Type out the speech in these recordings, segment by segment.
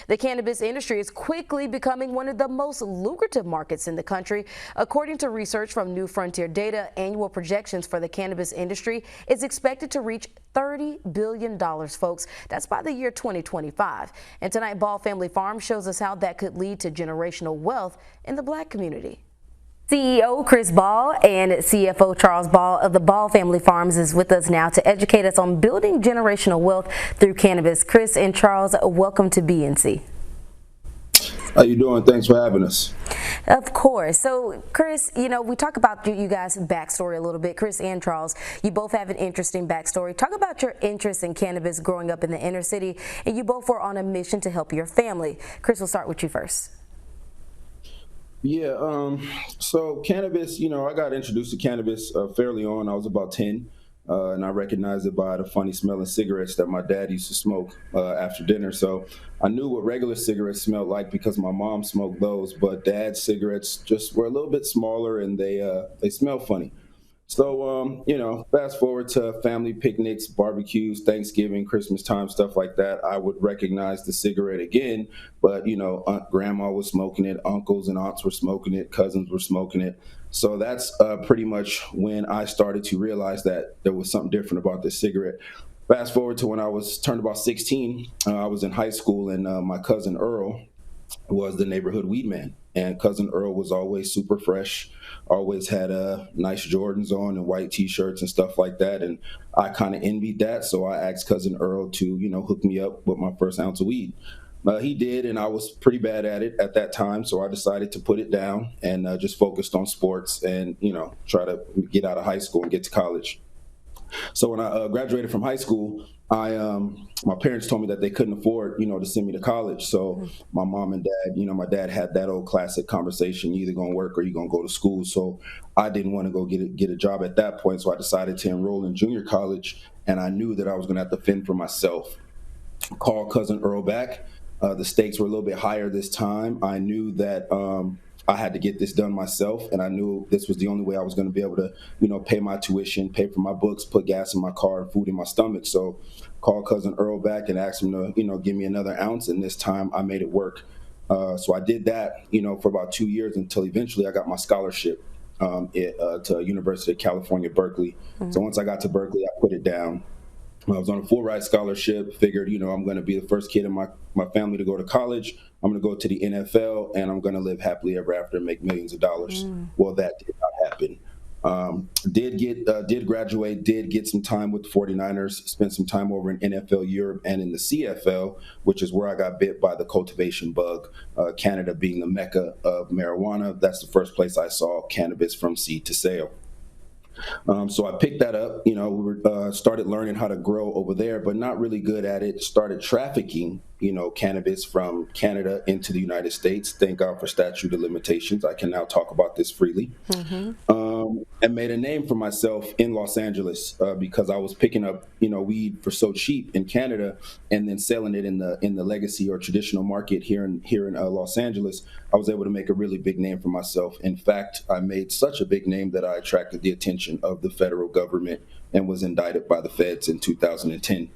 The cannabis industry is quickly becoming one of the most lucrative markets in the country. According to research from New Frontier Data, annual projections for the cannabis industry is expected to reach $30 billion, folks. That's by the year 2025. And tonight, Ball Family Farm shows us how that could lead to generational wealth in the Black community. CEO Chris Ball and CFO Charles Ball of the Ball Family Farms is with us now to educate us on building generational wealth through cannabis. Chris and Charles, welcome to BNC. How you doing? Thanks for having us. Of course. So, Chris, you know, we talk about you guys' backstory a little bit. Chris and Charles, you both have an interesting backstory. Talk about your interest in cannabis growing up in the inner city, and you both were on a mission to help your family. Chris, we'll start with you first. Yeah, so cannabis, I got introduced to cannabis fairly on. I was about 10, and I recognized it by the funny smelling cigarettes that my dad used to smoke after dinner. So I knew what regular cigarettes smelled like because my mom smoked those, but dad's cigarettes just were a little bit smaller and they smell funny. So, fast forward to family picnics, barbecues, Thanksgiving, Christmas time, stuff like that. I would recognize the cigarette again, but, grandma was smoking it, uncles and aunts were smoking it, cousins were smoking it. So that's pretty much when I started to realize that there was something different about this cigarette. Fast forward to when I was turned about 16, I was in high school, and my cousin Earl was the neighborhood weed man. And cousin Earl was always super fresh, always had nice Jordans on and white T-shirts and stuff like that. And I kind of envied that. So I asked cousin Earl to, hook me up with my first ounce of weed. He did, and I was pretty bad at it at that time. So I decided to put it down and just focused on sports and, try to get out of high school and get to college. So when I graduated from high school, my parents told me that they couldn't afford, to send me to college. So my mom and dad, my dad had that old classic conversation, you either going to work or you're going to go to school. So I didn't want to go get a job at that point. So I decided to enroll in junior college, and I knew that I was going to have to fend for myself. Called cousin Earl back. The stakes were a little bit higher this time. I knew that I had to get this done myself, and I knew this was the only way I was going to be able to, pay my tuition, pay for my books, put gas in my car, and food in my stomach. So called cousin Earl back and asked him to, give me another ounce, and this time I made it work. So I did that, for about 2 years until eventually I got my scholarship to University of California, Berkeley. Mm-hmm. So once I got to Berkeley, I put it down. I was on a full ride scholarship, figured, I'm going to be the first kid in my family to go to college. I'm going to go to the NFL, and I'm going to live happily ever after and make millions of dollars. Well, that did not happen. Did graduate, did get some time with the 49ers, spent some time over in NFL Europe and in the CFL, which is where I got bit by the cultivation bug, Canada being the mecca of marijuana. That's the first place I saw cannabis from seed to sale. So I picked that up, started learning how to grow over there, but not really good at it. Started trafficking, cannabis from Canada into the United States. Thank God for statute of limitations. I can now talk about this freely. And made a name for myself in Los Angeles because I was picking up, weed for so cheap in Canada and then selling it in the legacy or traditional market here in Los Angeles. I was able to make a really big name for myself. In fact, I made such a big name that I attracted the attention of the federal government and was indicted by the feds in 2010.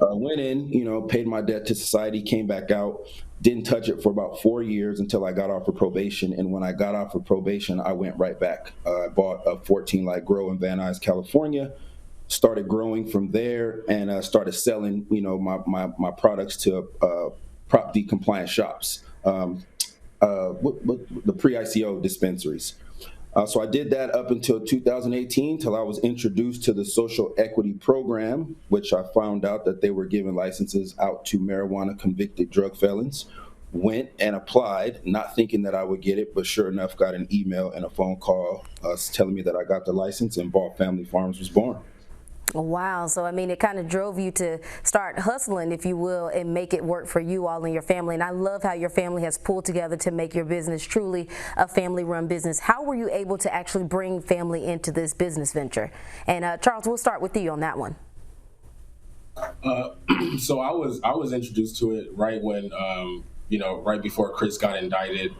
Went in, paid my debt to society, came back out, didn't touch it for about 4 years until I got off of probation. And when I got off of probation, I went right back. I bought a 14 Light Grow in Van Nuys, California, started growing from there, and started selling, my products to Prop D compliant shops, the pre-ICO dispensaries. So I did that up until 2018 till I was introduced to the social equity program, which I found out that they were giving licenses out to marijuana convicted drug felons. Went and applied, not thinking that I would get it, but sure enough, got an email and a phone call telling me that I got the license, and Ball Family Farms was born. Wow. So, it kind of drove you to start hustling, if you will, and make it work for you all and your family. And I love how your family has pulled together to make your business truly a family-run business. How were you able to actually bring family into this business venture? And Charles, we'll start with you on that one. So I was introduced to it right when, right before Chris got indicted.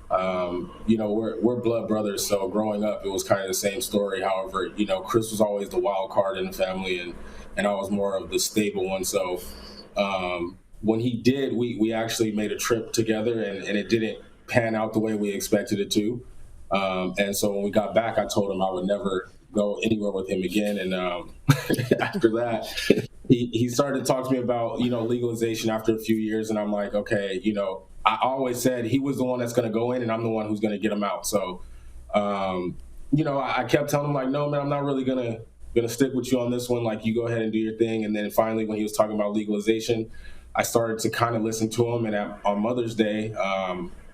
We're blood brothers, so growing up, it was kind of the same story. However, Chris was always the wild card in the family, and I was more of the stable one. So, when he did, we actually made a trip together, and it didn't pan out the way we expected it to. And so when we got back, I told him I would never go anywhere with him again. And after that, he started to talk to me about, legalization after a few years. And I'm like, okay, I always said he was the one that's going to go in and I'm the one who's going to get him out. So, I kept telling him like, no, man, I'm not really going to stick with you on this one. Like, you go ahead and do your thing. And then finally, when he was talking about legalization, I started to kind of listen to him. And on Mother's Day,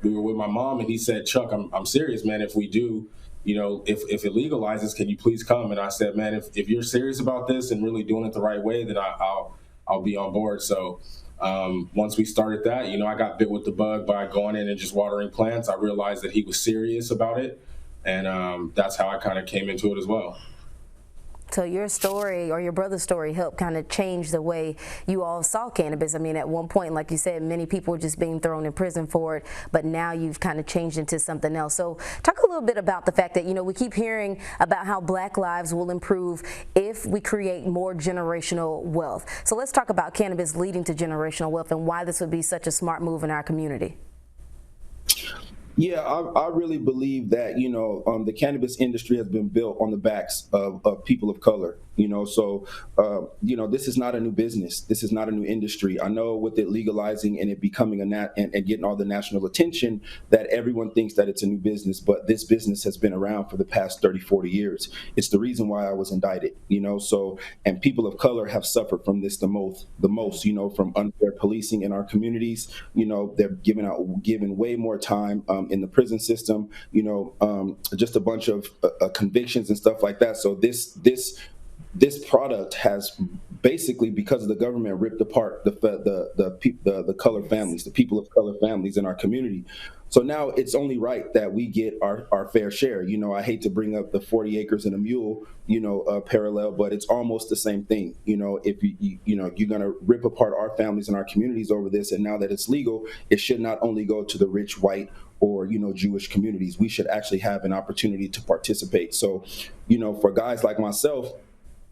we were with my mom, and he said, Chuck, I'm serious, man. If we do, if it legalizes, can you please come? And I said, man, if you're serious about this and really doing it the right way, then I'll be on board. So once we started that, I got bit with the bug by going in and just watering plants. I realized that he was serious about it, and that's how I kind of came into it as well. So your story, or your brother's story, helped kind of change the way you all saw cannabis. I mean, at one point, like you said, many people were just being thrown in prison for it, but now you've kind of changed into something else. So talk a little bit about the fact that, we keep hearing about how Black lives will improve if we create more generational wealth. So let's talk about cannabis leading to generational wealth and why this would be such a smart move in our community. Yeah, I really believe that, the cannabis industry has been built on the backs of people of color, so, this is not a new business. This is not a new industry. I know with it legalizing and it becoming and getting all the national attention, that everyone thinks that it's a new business, but this business has been around for the past 30, 40 years. It's the reason why I was indicted, so, and people of color have suffered from this the most, from unfair policing in our communities. They're given way more time in the prison system, just a bunch of convictions and stuff like that. So this product has basically, because of the government, ripped apart the color families, the people of color families in our community. So now it's only right that we get our fair share. I hate to bring up the 40 acres and a mule, parallel, but it's almost the same thing. If you're going to rip apart our families and our communities over this, and now that it's legal, it should not only go to the rich white or, Jewish communities. We should actually have an opportunity to participate. So, for guys like myself,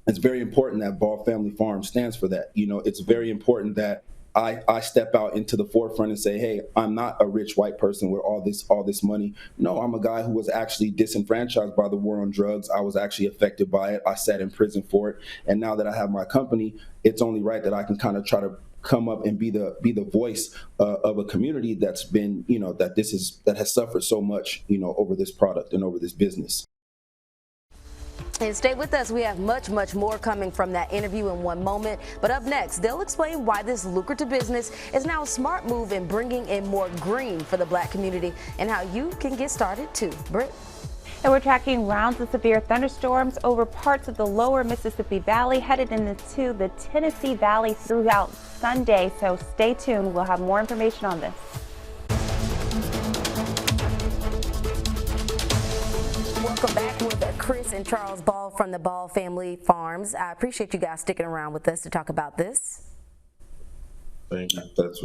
it's very important that Ball Family Farm stands for that. It's very important that I step out into the forefront and say, hey, I'm not a rich white person with all this money. No, I'm a guy who was actually disenfranchised by the war on drugs. I was actually affected by it. I sat in prison for it. And now that I have my company, it's only right that I can kind of try to come up and be the voice of a community that's been, that has suffered so much, over this product and over this business. And stay with us. We have much, much more coming from that interview in one moment. But up next, they'll explain why this lucrative business is now a smart move in bringing in more green for the Black community and how you can get started too. Britt? And we're tracking rounds of severe thunderstorms over parts of the lower Mississippi Valley, headed into the Tennessee Valley throughout Sunday. So stay tuned. We'll have more information on this. Welcome back with Chris and Charles Ball from the Ball Family Farms. I appreciate you guys sticking around with us to talk about this. Thank you.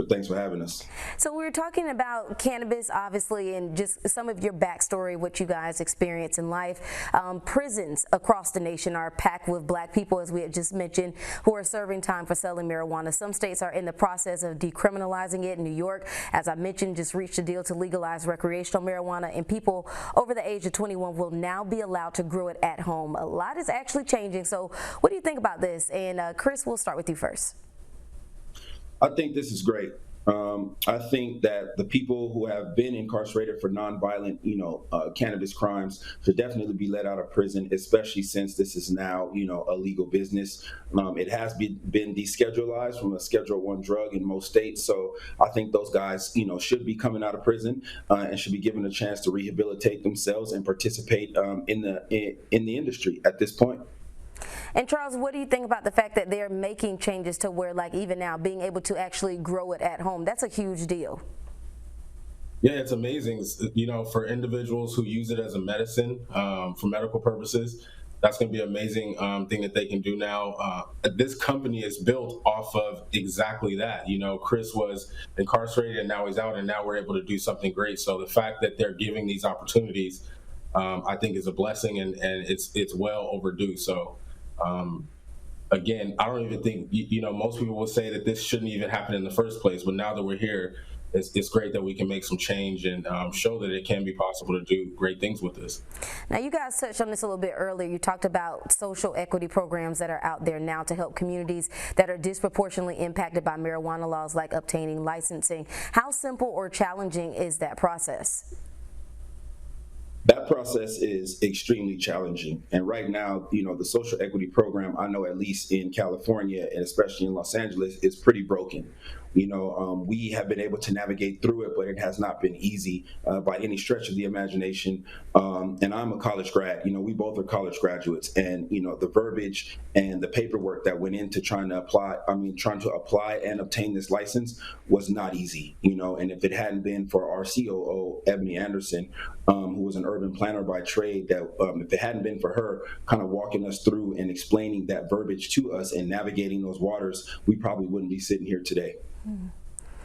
Thanks for having us. So we were talking about cannabis, obviously, and just some of your backstory, what you guys experience in life. Prisons across the nation are packed with Black people, as we had just mentioned, who are serving time for selling marijuana. Some states are in the process of decriminalizing it. New York, as I mentioned, just reached a deal to legalize recreational marijuana, and people over the age of 21 will now be allowed to grow it at home. A lot is actually changing. So what do you think about this? And Chris, we'll start with you first. I think this is great. I think that the people who have been incarcerated for nonviolent, cannabis crimes should definitely be let out of prison, especially since this is now, a legal business. It has been deschedulized from a Schedule I drug in most states. So I think those guys, should be coming out of prison and should be given a chance to rehabilitate themselves and participate in the industry at this point. And Charles, what do you think about the fact that they're making changes to where, like, even now, being able to actually grow it at home? That's a huge deal. Yeah, it's amazing. For individuals who use it as a medicine for medical purposes, that's going to be an amazing thing that they can do now. This company is built off of exactly that. Chris was incarcerated and now he's out, and now we're able to do something great. So the fact that they're giving these opportunities, I think, is a blessing, and it's well overdue. So again, I don't even think, most people will say that this shouldn't even happen in the first place. But now that we're here, it's great that we can make some change and show that it can be possible to do great things with this. Now, you guys touched on this a little bit earlier. You talked about social equity programs that are out there now to help communities that are disproportionately impacted by marijuana laws, like obtaining licensing. How simple or challenging is that process? That process is extremely challenging. And right now, the social equity program, I know at least in California and especially in Los Angeles, is pretty broken. We have been able to navigate through it, but it has not been easy by any stretch of the imagination. And I'm a college grad. We both are college graduates, and the verbiage and the paperwork that went into trying to apply and obtain this license was not easy. And if it hadn't been for our COO, Ebony Anderson, who was an urban planner by trade, that if it hadn't been for her kind of walking us through and explaining that verbiage to us and navigating those waters, we probably wouldn't be sitting here today.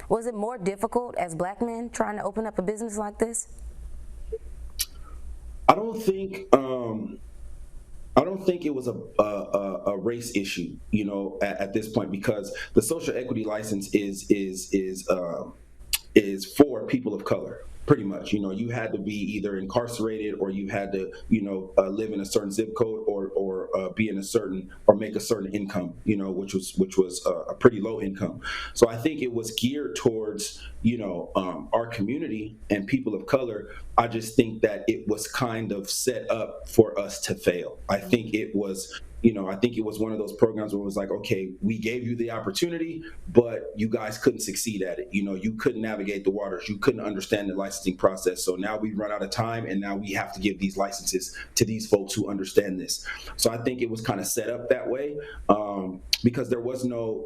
Was it more difficult as Black men trying to open up a business like this? I don't think it was a race issue, at this point, because the social equity license is for people of color. Pretty much, you had to be either incarcerated or you had to, live in a certain zip code or be in a certain or make a certain income, which was a pretty low income. So I think it was geared towards, our community and people of color. I just think that it was kind of set up for us to fail. I think it was one of those programs where it was like, okay, we gave you the opportunity, but you guys couldn't succeed at it. You couldn't navigate the waters. You couldn't understand the licensing process. So now we've run out of time, and now we have to give these licenses to these folks who understand this. So I think it was kind of set up that way because there was no,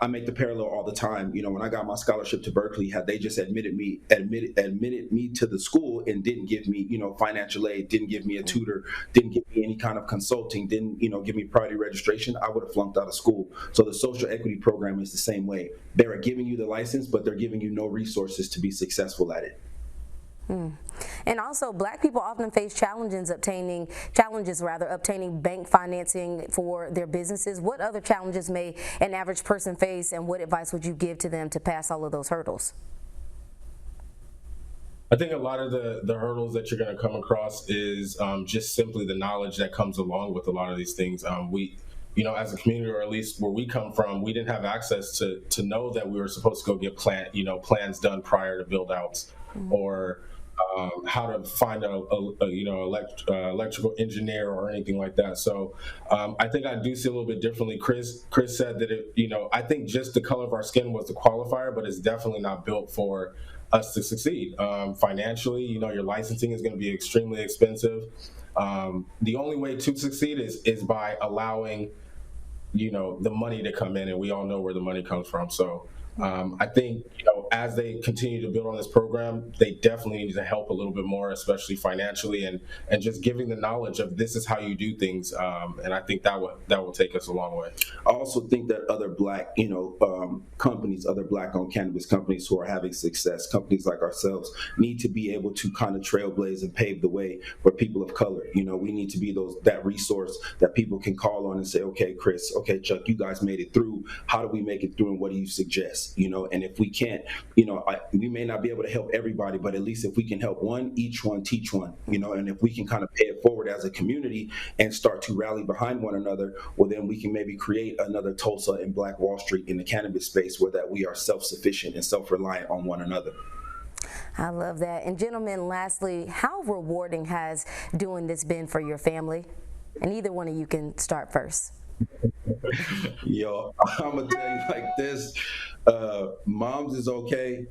I make the parallel all the time. When I got my scholarship to Berkeley, had they just admitted me to the school and didn't give me, financial aid, didn't give me a tutor, didn't give me any kind of consulting, didn't give me priority registration, I would have flunked out of school. So the social equity program is the same way. They're giving you the license, but they're giving you no resources to be successful at it. And also, Black people often face challenges obtaining bank financing for their businesses. What other challenges may an average person face, and what advice would you give to them to pass all of those hurdles? I think a lot of the hurdles that you're going to come across is just simply the knowledge that comes along with a lot of these things. We, as a community, or at least where we come from, we didn't have access to know that we were supposed to go get plans done prior to build outs, or how to find electrical engineer or anything like that. So I think I do see a little bit differently. Chris said that I think just the color of our skin was the qualifier, but it's definitely not built for us to succeed. Financially, your licensing is going to be extremely expensive. The only way to succeed is by allowing, the money to come in, and we all know where the money comes from. So I think, as they continue to build on this program, they definitely need to help a little bit more, especially financially, and just giving the knowledge of this is how you do things. And I think that will take us a long way. I also think that other Black, companies, other Black-owned cannabis companies who are having success, companies like ourselves, need to be able to kind of trailblaze and pave the way for people of color. We need to be that resource that people can call on and say, okay, Chris, okay, Chuck, you guys made it through. How do we make it through, and what do you suggest? And if we can't, we may not be able to help everybody, but at least if we can help one, each one, teach one, and if we can kind of pay it forward as a community and start to rally behind one another, well, then we can maybe create another Tulsa and Black Wall Street in the cannabis space, where that we are self-sufficient and self-reliant on one another. I love that. And gentlemen, lastly, how rewarding has doing this been for your family? And either one of you can start first. Yo, I'm gonna tell you like this. Mom's is okay,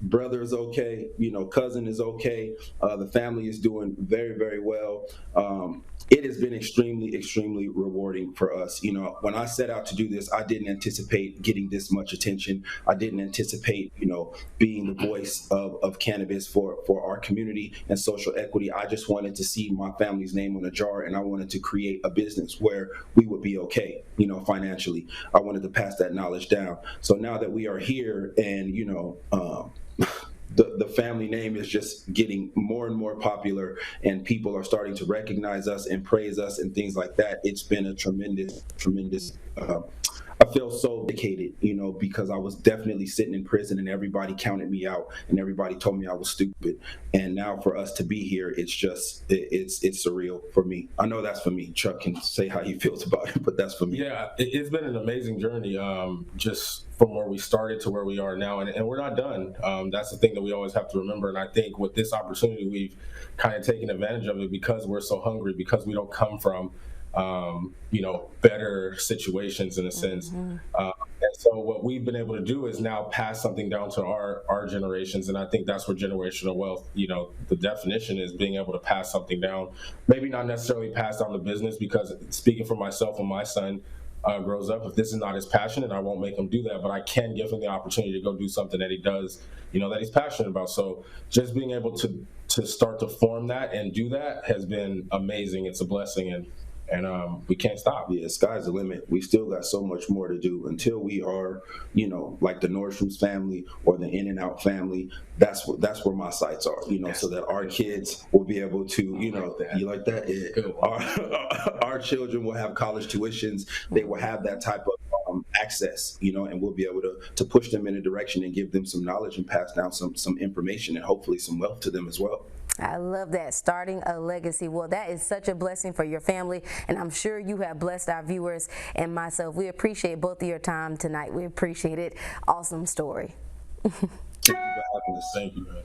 brother is okay, cousin is okay. The family is doing very, very well. It has been extremely, extremely rewarding for us. When I set out to do this, I didn't anticipate getting this much attention. I didn't anticipate, being the voice of cannabis for our community and social equity. I just wanted to see my family's name on a jar, and I wanted to create a business where we would be okay, financially. I wanted to pass that knowledge down. So now that we are here, and the family name is just getting more and more popular, and people are starting to recognize us and praise us and things like that. It's been a tremendous. I feel so dedicated, because I was definitely sitting in prison and everybody counted me out and everybody told me I was stupid. And now for us to be here, it's just it's surreal for me. I know that's for me. Chuck can say how he feels about it, but that's for me. Yeah, it's been an amazing journey, just from where we started to where we are now, and we're not done. That's the thing that we always have to remember. And I think with this opportunity, we've kind of taken advantage of it because we're so hungry, because we don't come from better situations in a sense. And so what we've been able to do is now pass something down to our generations. And I think that's where generational wealth, the definition is being able to pass something down, maybe not necessarily pass down the business, because speaking for myself, when my son grows up, if this is not his passion, and I won't make him do that, but I can give him the opportunity to go do something that he does, that he's passionate about. So just being able to start to form that and do that has been amazing. It's a blessing, and we can't stop. Yeah, sky's the limit. We still got so much more to do until we are, like the Nordstrom's family or the In-N-Out family. That's where my sights are, so that our kids will be able to, you like that? Yeah. Our children will have college tuitions. They will have that type of access, and we'll be able to push them in a direction and give them some knowledge and pass down some information and hopefully some wealth to them as well. I love that, starting a legacy. Well, that is such a blessing for your family, and I'm sure you have blessed our viewers and myself. We appreciate both of your time tonight. We appreciate it. Awesome story. Thank you for having us. Thank you, man.